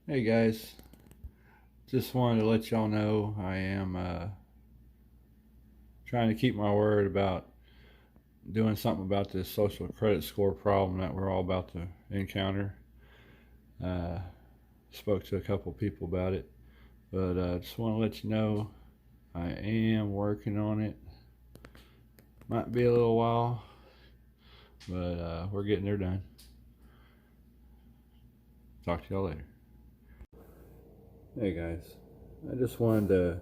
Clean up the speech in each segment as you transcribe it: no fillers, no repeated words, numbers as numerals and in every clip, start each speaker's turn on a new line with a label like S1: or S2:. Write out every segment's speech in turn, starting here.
S1: Hey guys, just wanted to let y'all know I am trying to keep my word about doing something about this social credit score problem that we're all about to encounter. Uh, Spoke to a couple people about it, but just want to let you know I am working on it. Might be a little while, but we're getting there done. Talk to y'all later. Hey guys, I just wanted to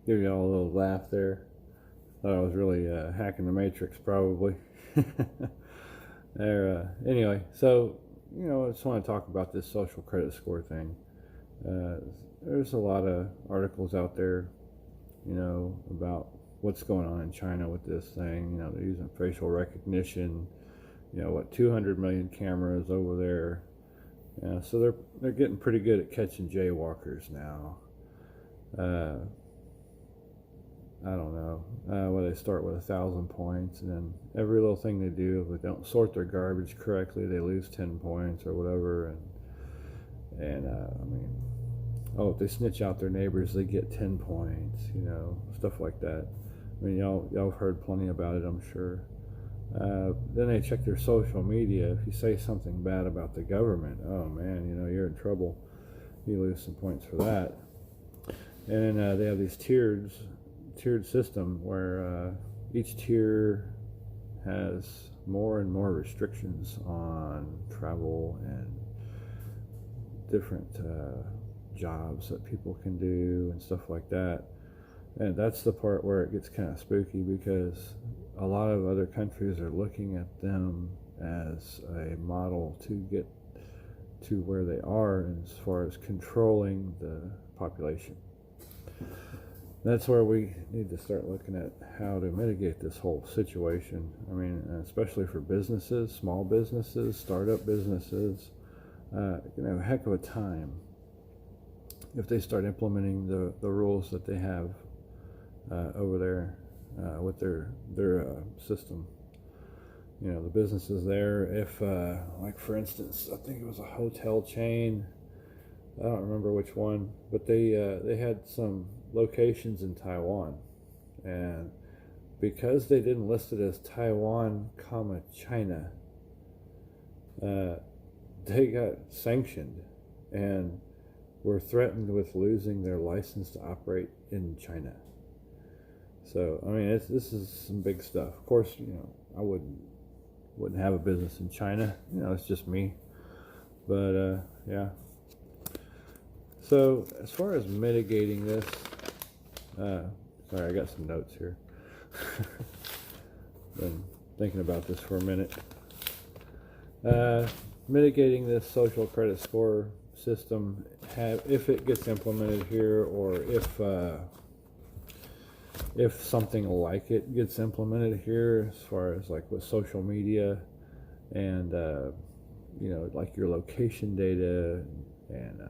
S1: give y'all a little laugh there. Thought I was really hacking the Matrix, probably. Anyway, so I just want to talk about this social credit score thing. Uh, there's a lot of articles out there, about what's going on in China with this thing. They're using facial recognition. 200 million cameras over there. So they're getting pretty good at catching jaywalkers now. Uh, I don't know. Where they start with 1,000 points, and then every little thing they do, if they don't sort their garbage correctly, they lose 10 points or whatever. If they snitch out their neighbors, they get 10 points. Stuff like that. I mean, y'all have heard plenty about it, I'm sure. Then they check their social media. If you say something bad about the government, oh man, you're in trouble. You lose some points for that. And they have these tiered system where each tier has more and more restrictions on travel and different jobs that people can do and stuff like that. And that's the part where it gets kind of spooky, because a lot of other countries are looking at them as a model to get to where they are as far as controlling the population. That's where we need to start looking at how to mitigate this whole situation. I mean, especially for businesses, small businesses, startup businesses, going to have a heck of a time if they start implementing the rules that they have over there with their system. The businesses there, if like for instance, I think it was a hotel chain. I don't remember which one, but they had some locations in Taiwan, and because they didn't list it as Taiwan, China, they got sanctioned and were threatened with losing their license to operate in China. So I mean, this is some big stuff. Of course, I wouldn't have a business in China. It's just me. But yeah. So as far as mitigating this, sorry, I got some notes here. Been thinking about this for a minute. Mitigating this social credit score system, if it gets implemented here, or if something like it gets implemented here, as far as like with social media and like your location data, and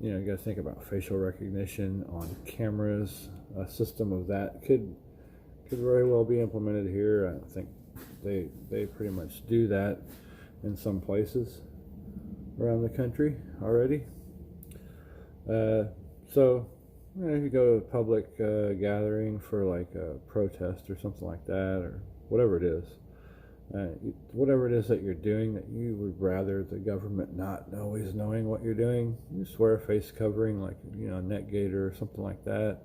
S1: you got to think about facial recognition on cameras. A system of that could very well be implemented here. I think they pretty much do that in some places around the country already. So if you go to a public gathering for like a protest or something like that, or whatever it is, whatever it is that you're doing that you would rather the government not always knowing what you're doing, you just wear a face covering, like a neck gaiter or something like that,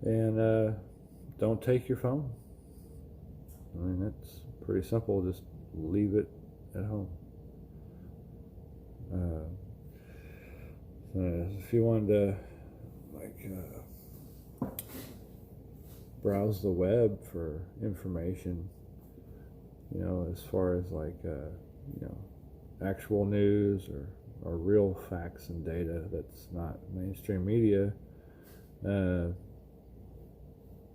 S1: and don't take your phone. I mean, that's pretty simple. Just leave it at home. If you wanted to browse the web for information, as far as actual news or real facts and data that's not mainstream media, and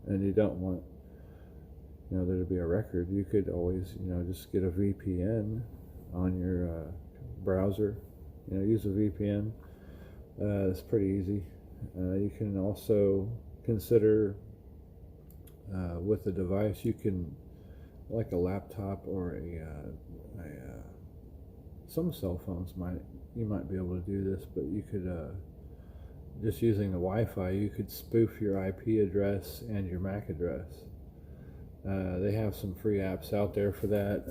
S1: you don't want there to be a record, you could always just get a VPN on your browser. Use a VPN. It's pretty easy. You can also consider with the device, you can, like a laptop or a some cell phones you might be able to do this, but you could just using the Wi-Fi, you could spoof your IP address and your MAC address. They have some free apps out there for that.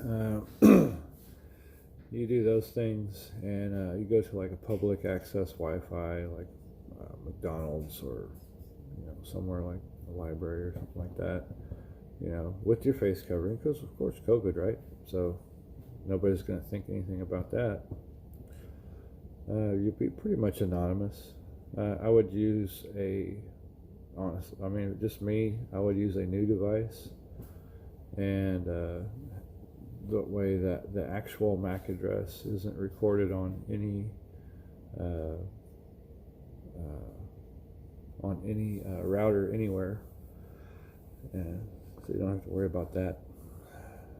S1: You do those things, and you go to like a public access Wi-Fi, like McDonald's, or somewhere like a library or something like that. With your face covering, because of course COVID, right? So nobody's going to think anything about that. You'd be pretty much anonymous. I would use just me, I would use a new device, and the way that the actual MAC address isn't recorded on any router anywhere, and so you don't have to worry about that.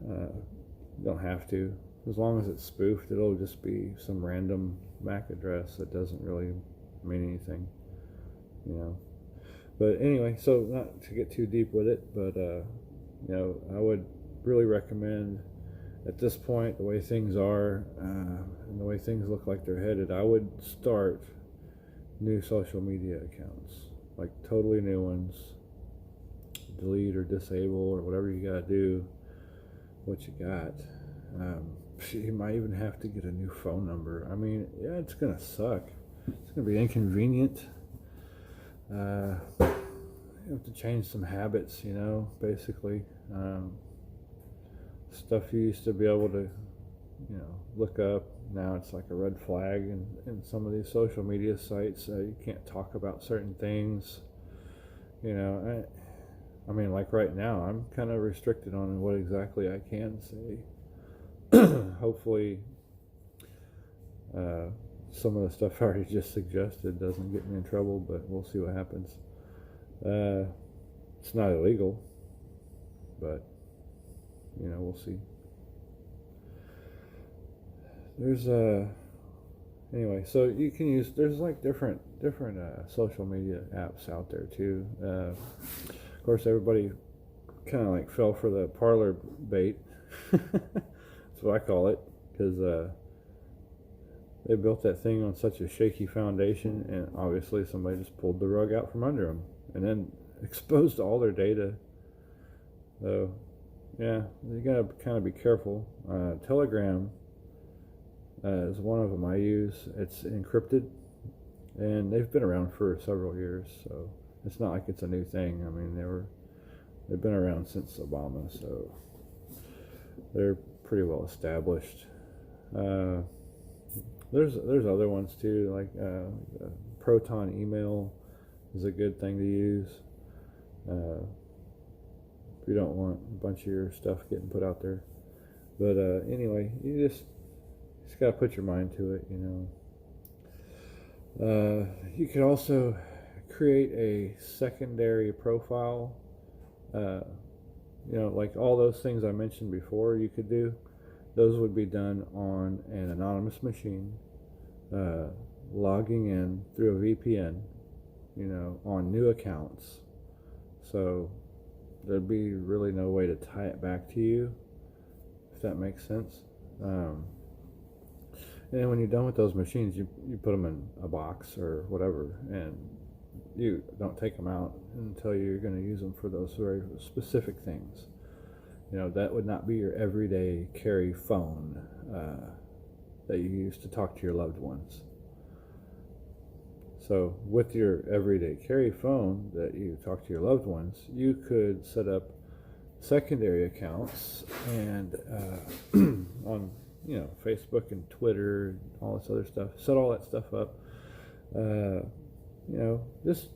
S1: You don't have to. As long as it's spoofed, it'll just be some random MAC address that doesn't really mean anything, But anyway, so not to get too deep with it, but I would really recommend, at this point, the way things are, and the way things look like they're headed, I would start new social media accounts, like totally new ones. Delete or disable or whatever you gotta do, what you got. You might even have to get a new phone number. Yeah, it's gonna suck. It's gonna be inconvenient. You have to change some habits, basically. Stuff you used to be able to, look up. Now it's like a red flag in some of these social media sites. You can't talk about certain things. Like right now, I'm kind of restricted on what exactly I can say. Hopefully, some of the stuff I already just suggested doesn't get me in trouble, but we'll see what happens. It's not illegal, but we'll see. There's anyway, so you can use, there's like different social media apps out there too. Of course, everybody kind of like fell for the Parler bait. That's what I call it, because they built that thing on such a shaky foundation, and obviously somebody just pulled the rug out from under them and then exposed all their data. So yeah, you gotta kind of be careful. Telegram is one of them I use. It's encrypted, and they've been around for several years, so it's not like it's a new thing. They've been around since Obama, so they're pretty well established. There's other ones too, like Proton email is a good thing to use if you don't want a bunch of your stuff getting put out there. But anyway, you just gotta put your mind to it, You could also create a secondary profile. Like all those things I mentioned before you could do, those would be done on an anonymous machine, logging in through a VPN, on new accounts. So there'd be really no way to tie it back to you, if that makes sense. And then when you're done with those machines, you put them in a box or whatever, and you don't take them out until you're going to use them for those very specific things. That would not be your everyday carry phone that you use to talk to your loved ones. So with your everyday carry phone that you talk to your loved ones, you could set up secondary accounts and on Facebook and Twitter, all this other stuff. Set all that stuff up. Just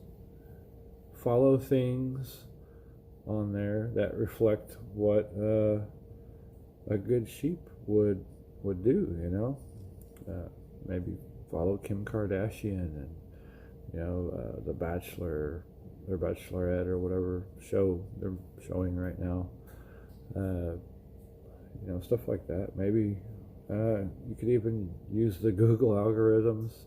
S1: follow things on there that reflect what a good sheep would do. Maybe follow Kim Kardashian and The Bachelor or Bachelorette or whatever show they're showing right now. Stuff like that. Maybe you could even use the Google algorithms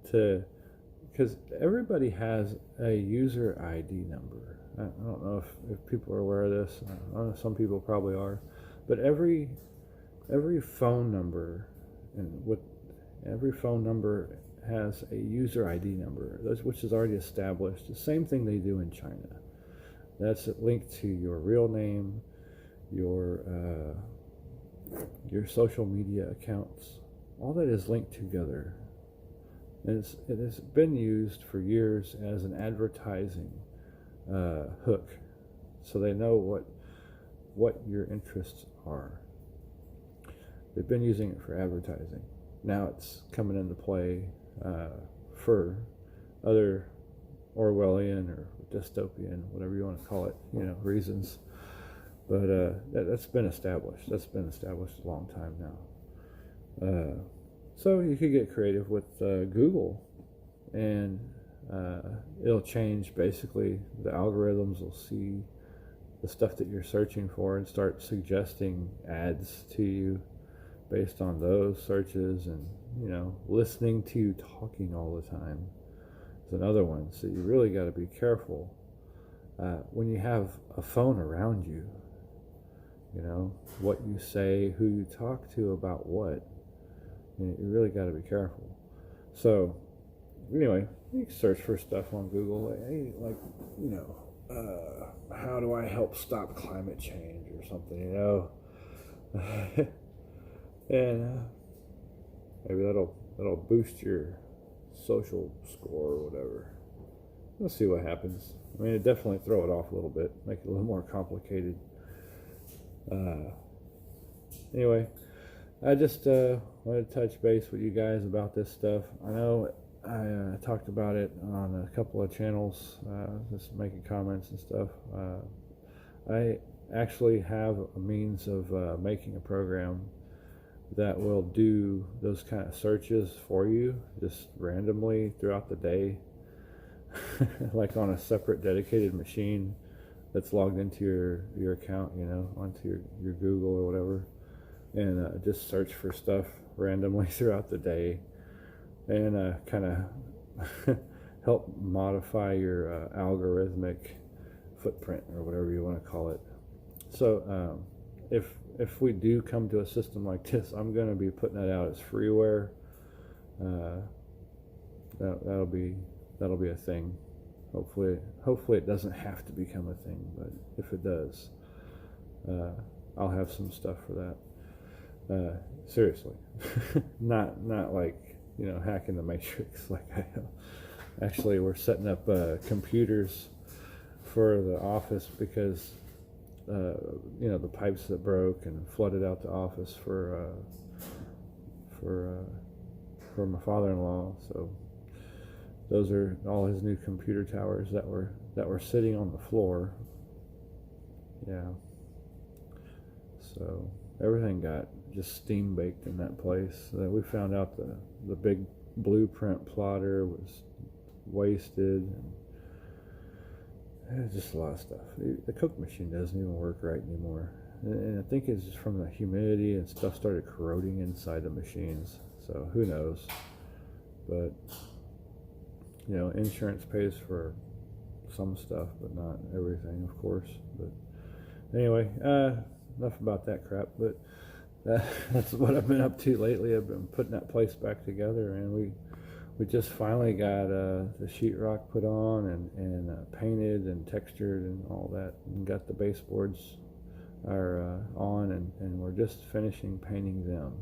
S1: because everybody has a user ID number. I don't know if people are aware of this. I don't know, some people probably are, but every phone number and with every phone number has a user ID number, which is already established. The same thing they do in China. That's linked to your real name, your social media accounts. All that is linked together. And it has been used for years as an advertising hook, so they know what your interests are. They've been using it for advertising. Now it's coming into play for other Orwellian or dystopian, whatever you want to call it, reasons. But that's been established. That's been established a long time now. So you could get creative with Google, and it'll change. Basically, the algorithms will see the stuff that you're searching for and start suggesting ads to you based on those searches, and listening to you talking all the time is another one. So you really got to be careful when you have a phone around you, what you say, who you talk to about what. You really got to be careful. So anyway, you can search for stuff on Google, how do I help stop climate change or something, and maybe that'll boost your social score or whatever. We'll see what happens. I mean, it definitely throw it off a little bit, make it a little more complicated. Anyway, I just wanted to touch base with you guys about this stuff. I know I talked about it on a couple of channels, just making comments and stuff. I actually have a means of making a program that will do those kind of searches for you, just randomly throughout the day, like on a separate dedicated machine that's logged into your account, onto your Google or whatever, and just search for stuff randomly throughout the day, and kind of help modify your algorithmic footprint, or whatever you want to call it. So if we do come to a system like this, I'm going to be putting that out as freeware. That'll be a thing. Hopefully it doesn't have to become a thing, but if it does, I'll have some stuff for that. Seriously, not like hacking the matrix like I am. Actually, we're setting up computers for the office because the pipes that broke and flooded out the office for my father-in-law. So those are all his new computer towers that were sitting on the floor. Yeah. So everything got just steam baked in that place. We found out the big blueprint plotter was wasted, and just a lot of stuff. The Coke machine doesn't even work right anymore, and I think it's just from the humidity, and stuff started corroding inside the machines. So who knows? But insurance pays for some stuff, but not everything, of course. But anyway, enough about that crap. But that's what I've been up to lately. I've been putting that place back together, and we just finally got the sheetrock put on and painted and textured and all that, and got the baseboards are on, and we're just finishing painting them,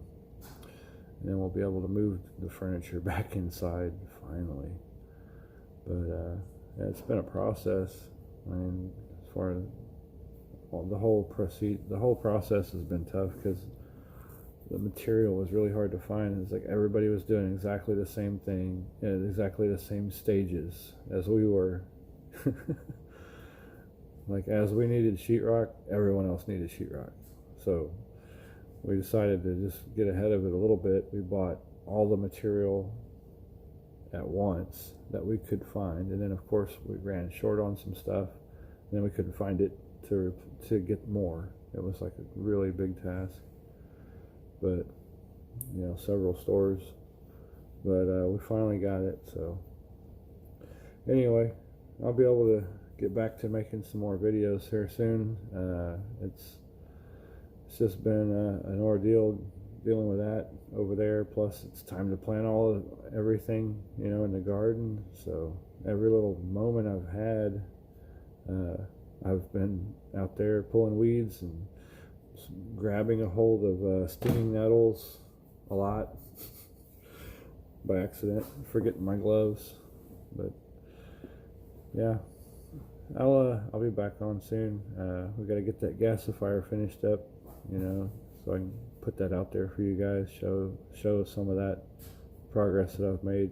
S1: and then we'll be able to move the furniture back inside finally. But it's been a process. I mean, as far as the whole process has been tough because the material was really hard to find. It's like everybody was doing exactly the same thing at exactly the same stages as we were. Like, as we needed sheetrock, everyone else needed sheetrock. So we decided to just get ahead of it a little bit. We bought all the material at once that we could find, and then of course we ran short on some stuff, and then we couldn't find it to get more. It was like a really big task, but several stores, but we finally got it. So anyway, I'll be able to get back to making some more videos here soon. It's just been an ordeal dealing with that over there. Plus, it's time to plant everything, in the garden. So every little moment I've had, I've been out there pulling weeds and grabbing a hold of stinging nettles a lot by accident, forgetting my gloves. But yeah, I'll be back on soon. We got to get that gasifier finished up, so I can put that out there for you guys. Show some of that progress that I've made.